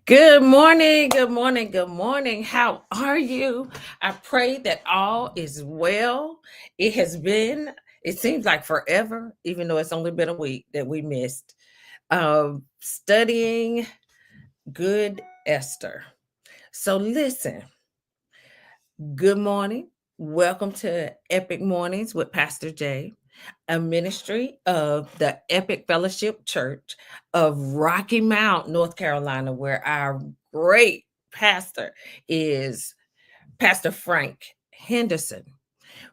Good morning, good morning, good morning. How are you? I pray that all is well. It seems like forever, even though it's only been a week that we missed studying Good Esther. So, listen, good morning. Welcome to Epic Mornings with Pastor Jay, a ministry of the Epic Fellowship Church of Rocky Mount, North Carolina, where our great pastor is Pastor Frank Henderson.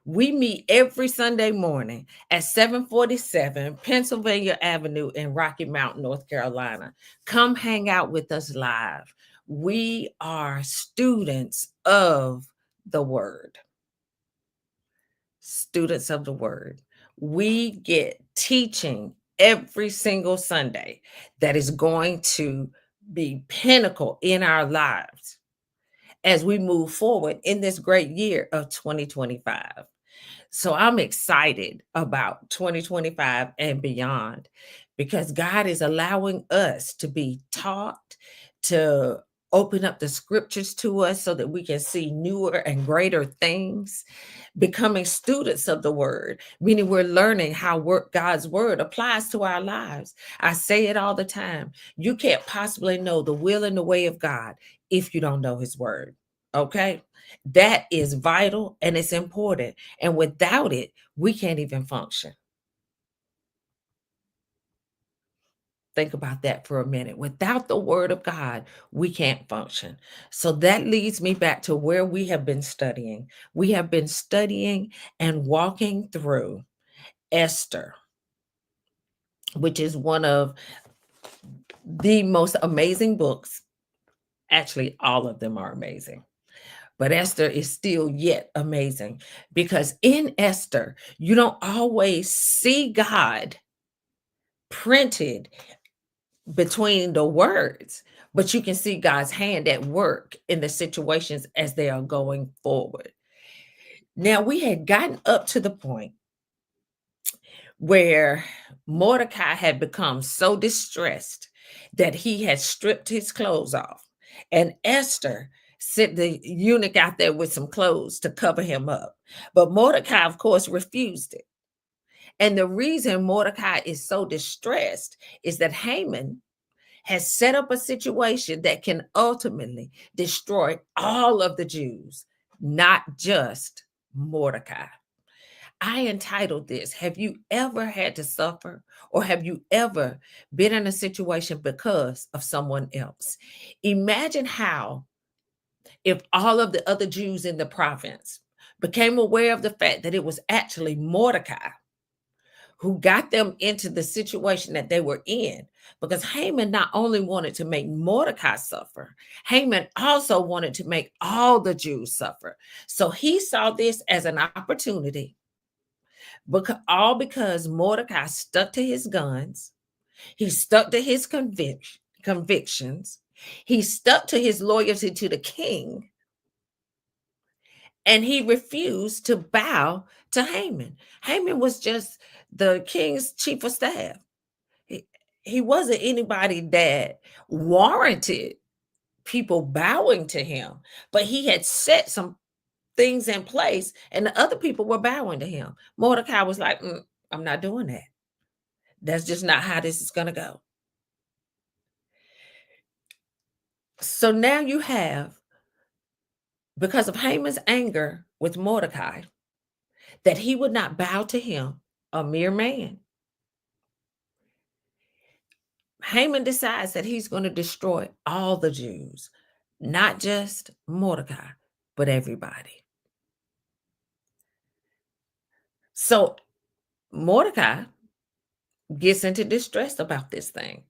We meet every Sunday morning at 747 Pennsylvania Avenue in Rocky Mount, North Carolina. Come hang out with us live. We are students of the Word. Students of the Word. We get teaching every single Sunday that is going to be pinnacle in our lives as we move forward in this great year of 2025. So I'm excited about 2025 and beyond because God is allowing us to be taught, to open up the scriptures to us so that we can see newer and greater things, becoming students of the word, meaning we're learning how God's word applies to our lives. I say it all the time. You can't possibly know the will and the way of God if you don't know his word. Okay? That is vital and it's important. And without it, we can't even function. Think about that for a minute. Without the word of God, we can't function. So that leads me back to where we have been studying. We have been studying and walking through Esther, which is one of the most amazing books. Actually, all of them are amazing. But Esther is still yet amazing because in Esther, you don't always see God printed between the words, but you can see God's hand at work in the situations as they are going forward. Now, we had gotten up to the point where Mordecai had become so distressed that he had stripped his clothes off, and Esther sent the eunuch out there with some clothes to cover him up. But Mordecai, of course, refused it. And the reason Mordecai is so distressed is that Haman has set up a situation that can ultimately destroy all of the Jews, not just Mordecai. I entitled this, Have You Ever Had to Suffer, or Have You Ever Been in a Situation Because of Someone Else? Imagine how, if all of the other Jews in the province became aware of the fact that it was actually Mordecai who got them into the situation that they were in. Because Haman not only wanted to make Mordecai suffer, Haman also wanted to make all the Jews suffer. So he saw this as an opportunity, because Mordecai stuck to his guns, he stuck to his convictions, he stuck to his loyalty to the king, and he refused to bow to Haman. Haman was just the king's chief of staff. He wasn't anybody that warranted people bowing to him, but he had set some things in place and the other people were bowing to him. Mordecai was like, I'm not doing that. That's just not how this is going to go. So now you have, because of Haman's anger with Mordecai, that he would not bow to him, a mere man. Haman decides that he's going to destroy all the Jews, not just Mordecai, but everybody. So Mordecai gets into distress about this thing.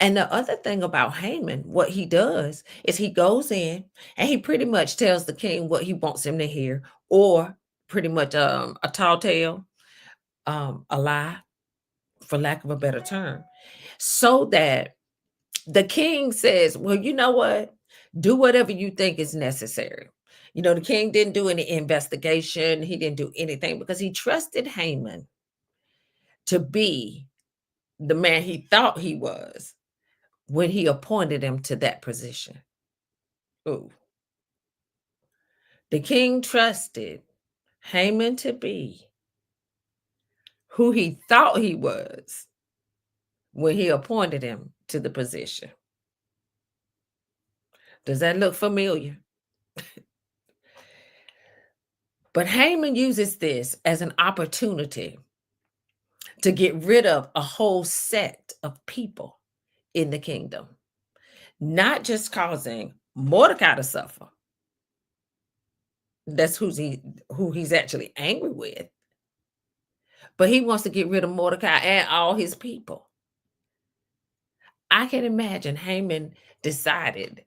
And the other thing about Haman, what he does is he goes in and he pretty much tells the king what he wants him to hear, or pretty much a tall tale, a lie, for lack of a better term, so that the king says, well, you know what? Do whatever you think is necessary. The king didn't do any investigation. He didn't do anything because he trusted Haman to be the man he thought he was, when he appointed him to that position. Ooh. The king trusted Haman to be who he thought he was when he appointed him to the position. Does that look familiar? But Haman uses this as an opportunity to get rid of a whole set of people in the kingdom, not just causing Mordecai to suffer. That's who he's actually angry with. But he wants to get rid of Mordecai and all his people. I can imagine Haman decided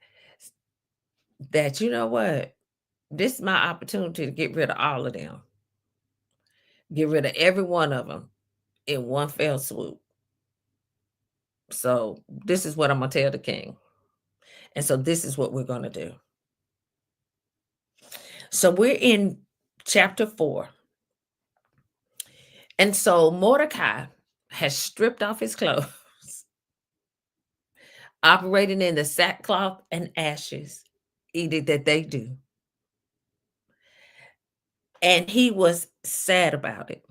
that, you know what, this is my opportunity to get rid of all of them, get rid of every one of them in one fell swoop. So this is what I'm going to tell the king. And so this is what we're going to do. So we're in chapter 4. And so Mordecai has stripped off his clothes, operating in the sackcloth and ashes edict that they do. And he was sad about it.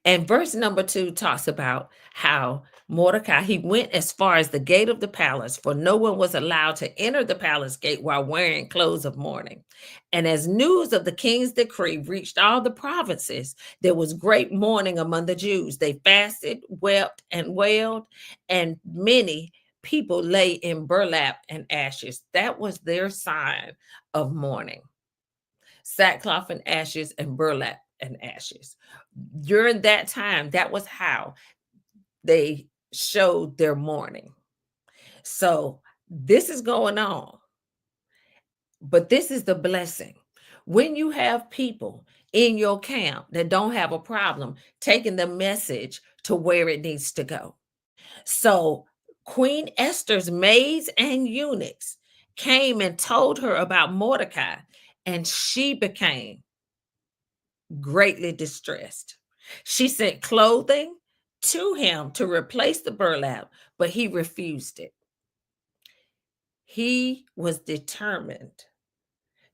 And verse number 2 talks about how Mordecai, he went as far as the gate of the palace, for no one was allowed to enter the palace gate while wearing clothes of mourning. And as news of the king's decree reached all the provinces, there was great mourning among the Jews. They fasted, wept, and wailed, and many people lay in burlap and ashes. That was their sign of mourning. Sackcloth and ashes and burlap and ashes. During that time, that was how they showed their mourning. So this is going on, but this is the blessing. When you have people in your camp that don't have a problem taking the message to where it needs to go. So Queen Esther's maids and eunuchs came and told her about Mordecai, and she became greatly distressed. She sent clothing to him to replace the burlap, but he refused it. He was determined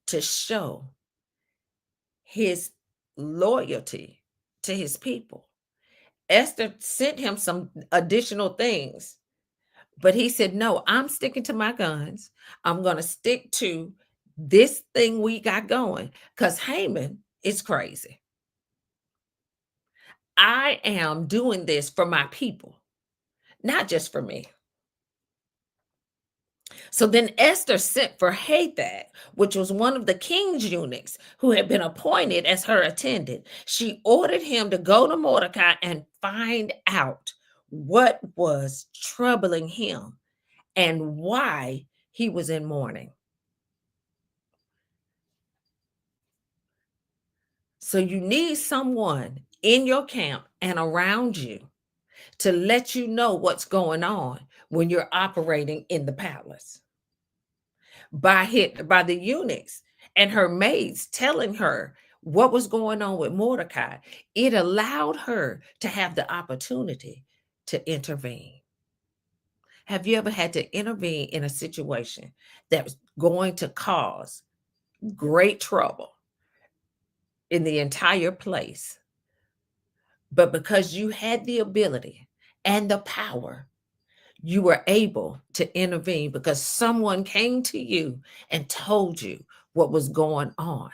to show his loyalty to his people. Esther sent him some additional things, but he said, no, I'm sticking to my guns. I'm going to stick to this thing we got going, because Haman is crazy. I am doing this for my people, not just for me. So then Esther sent for Hathach, which was one of the king's eunuchs who had been appointed as her attendant. She ordered him to go to Mordecai and find out what was troubling him and why he was in mourning. So you need someone in your camp and around you to let you know what's going on when you're operating in the palace. By the eunuchs and her maids telling her what was going on with Mordecai, it allowed her to have the opportunity to intervene. Have you ever had to intervene in a situation that was going to cause great trouble in the entire place, but because you had the ability and the power, you were able to intervene because someone came to you and told you what was going on?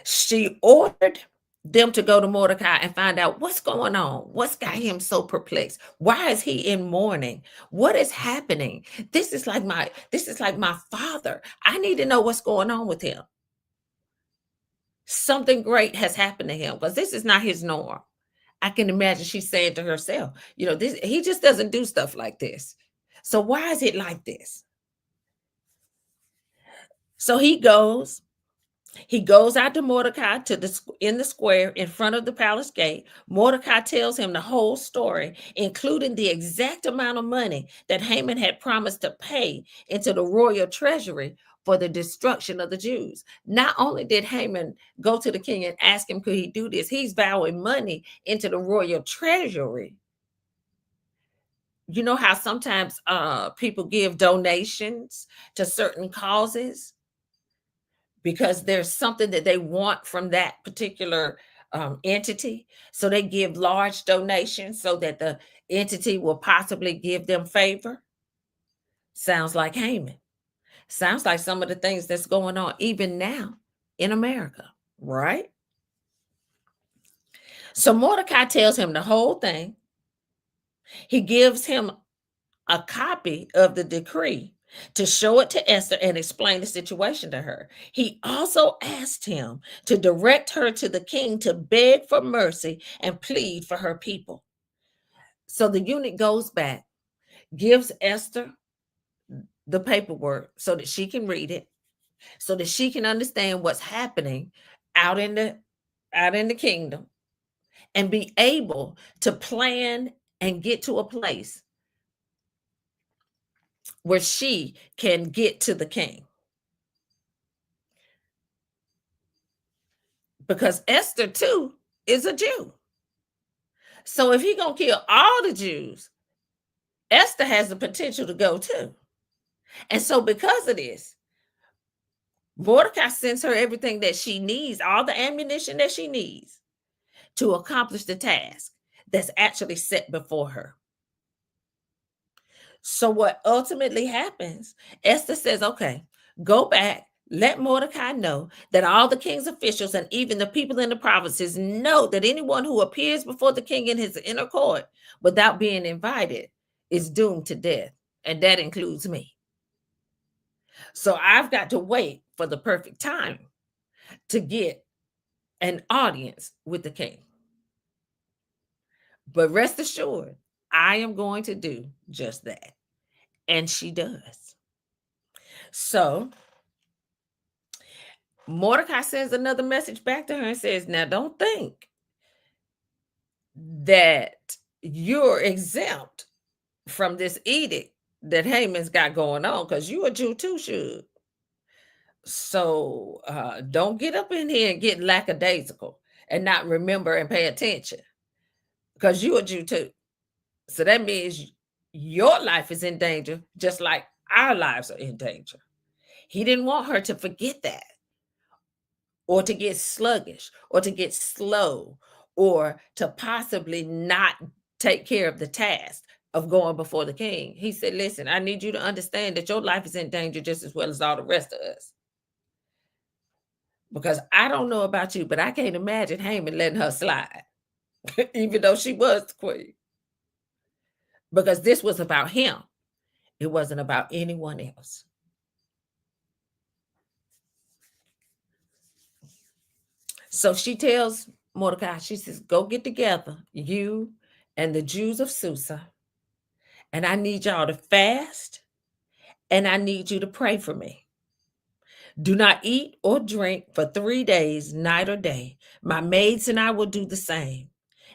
She ordered them to go to Mordecai and find out what's going on. What's got him so perplexed? Why is he in mourning? What is happening? This is like my father. I need to know what's going on with him. Something great has happened to him because this is not his norm. I can imagine she's saying to herself, he just doesn't do stuff like this. So why is it like this? So he goes out to Mordecai in the square in front of the palace gate. Mordecai tells him the whole story, including the exact amount of money that Haman had promised to pay into the royal treasury for the destruction of the Jews. Not only did Haman go to the king and ask him, could he do this? He's vowing money into the royal treasury. You know how sometimes people give donations to certain causes because there's something that they want from that particular entity. So they give large donations so that the entity will possibly give them favor. Sounds like Haman. Sounds like some of the things that's going on even now in America, right? So Mordecai tells him the whole thing. He gives him a copy of the decree to show it to Esther and explain the situation to her. He also asked him to direct her to the king to beg for mercy and plead for her people. So the eunuch goes back, gives Esther the paperwork so that she can read it, so that she can understand what's happening out in the kingdom and be able to plan and get to a place where she can get to the king. Because Esther too is a Jew. So if he gonna kill all the Jews, Esther has the potential to go too. And so because of this, Mordecai sends her everything that she needs, all the ammunition that she needs to accomplish the task that's actually set before her. So what ultimately happens, Esther says, okay, go back, let Mordecai know that all the king's officials and even the people in the provinces know that anyone who appears before the king in his inner court without being invited is doomed to death. And that includes me. So I've got to wait for the perfect time to get an audience with the king. But rest assured, I am going to do just that. And she does. So Mordecai sends another message back to her and says, now don't think that you're exempt from this edict that Haman's got going on, because you a Jew too, should. So don't get up in here and get lackadaisical and not remember and pay attention, because you a Jew too. So that means your life is in danger, just like our lives are in danger. He didn't want her to forget that, or to get sluggish, or to get slow, or to possibly not take care of the task of going before the king. He said, listen, I need you to understand that your life is in danger just as well as all the rest of us. Because I don't know about you, but I can't imagine Haman letting her slide, even though she was the queen. Because this was about him. It wasn't about anyone else. So she tells Mordecai, she says, go get together, you and the Jews of Susa, and I need y'all to fast, and I need you to pray for me. Do not eat or drink for 3 days, night or day. My maids and I will do the same.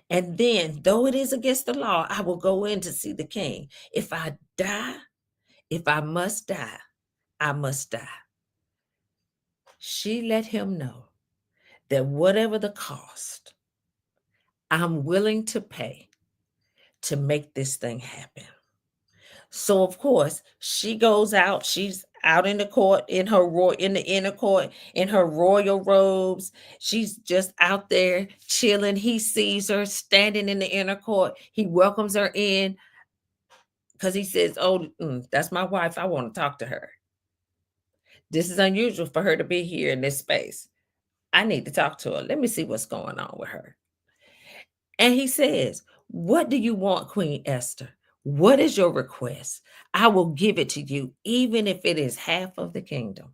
And then, though it is against the law, I will go in to see the king. If I die, if I must die, I must die. She let him know that whatever the cost, I'm willing to pay to make this thing happen. So of course, she goes out, she's out in the court in in the inner court in her royal robes. She's just out there chilling. He sees her standing in the inner court. He welcomes her in because he says, "Oh, that's my wife. I want to talk to her. This is unusual for her to be here in this space. I need to talk to her. Let me see what's going on with her." And he says, what do you want, Queen Esther? What is your request? I will give it to you, even if it is half of the kingdom.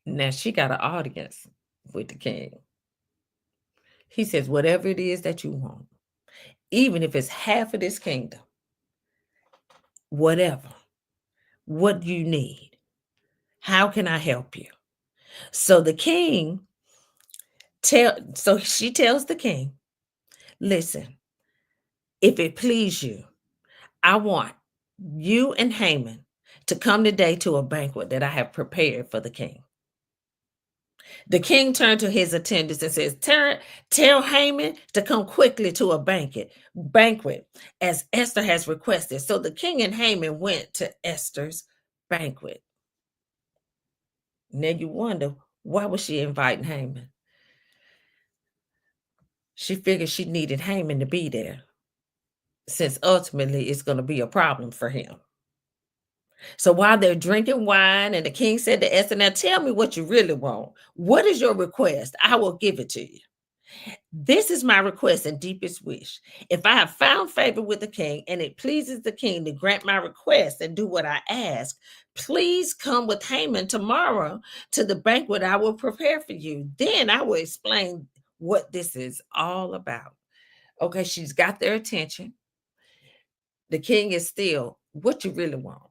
Now she got an audience with the king. He says, whatever it is that you want, even if it's half of this kingdom, whatever, what do you need? How can I help you? So the king so she tells the king, listen, if it please you, I want you and Haman to come today to a banquet that I have prepared for the king. The king turned to his attendants and says, tell Haman to come quickly to a banquet, as Esther has requested. So the king and Haman went to Esther's banquet. Now you wonder, why was she inviting Haman? She figured she needed Haman to be there, since ultimately it's going to be a problem for him. So while they're drinking wine, and the king said to Esther, now tell me what you really want. What is your request? I will give it to you. This is my request and deepest wish. If I have found favor with the king and it pleases the king to grant my request and do what I ask, please come with Haman tomorrow to the banquet I will prepare for you. Then I will explain what this is all about. Okay, she's got their attention. The king is still, what you really want.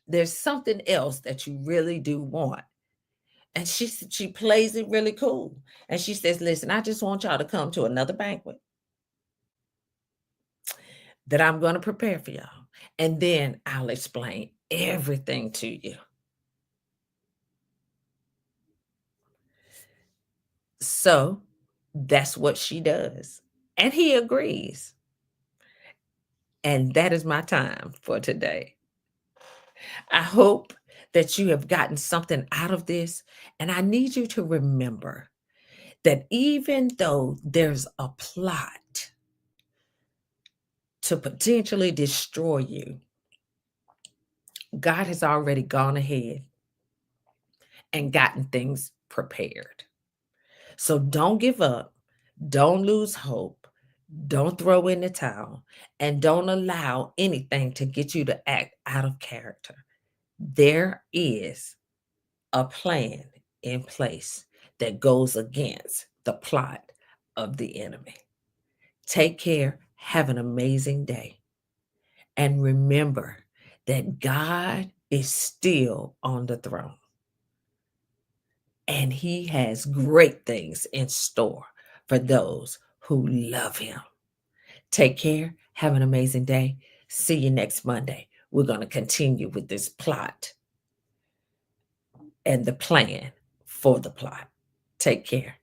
There's something else that you really do want. And she plays it really cool. And she says, listen, I just want y'all to come to another banquet that I'm going to prepare for y'all. And then I'll explain everything to you. So that's what she does. And he agrees. And that is my time for today. I hope that you have gotten something out of this. And I need you to remember that even though there's a plot to potentially destroy you, God has already gone ahead and gotten things prepared. So don't give up. Don't lose hope. Don't throw in the towel. And don't allow anything to get you to act out of character. There is a plan in place that goes against the plot of the enemy. Take care. Have an amazing day. And remember that God is still on the throne. And he has great things in store for those who love him. Take care. Have an amazing day. See you next Monday. We're going to continue with this plot and the plan for the plot. Take care.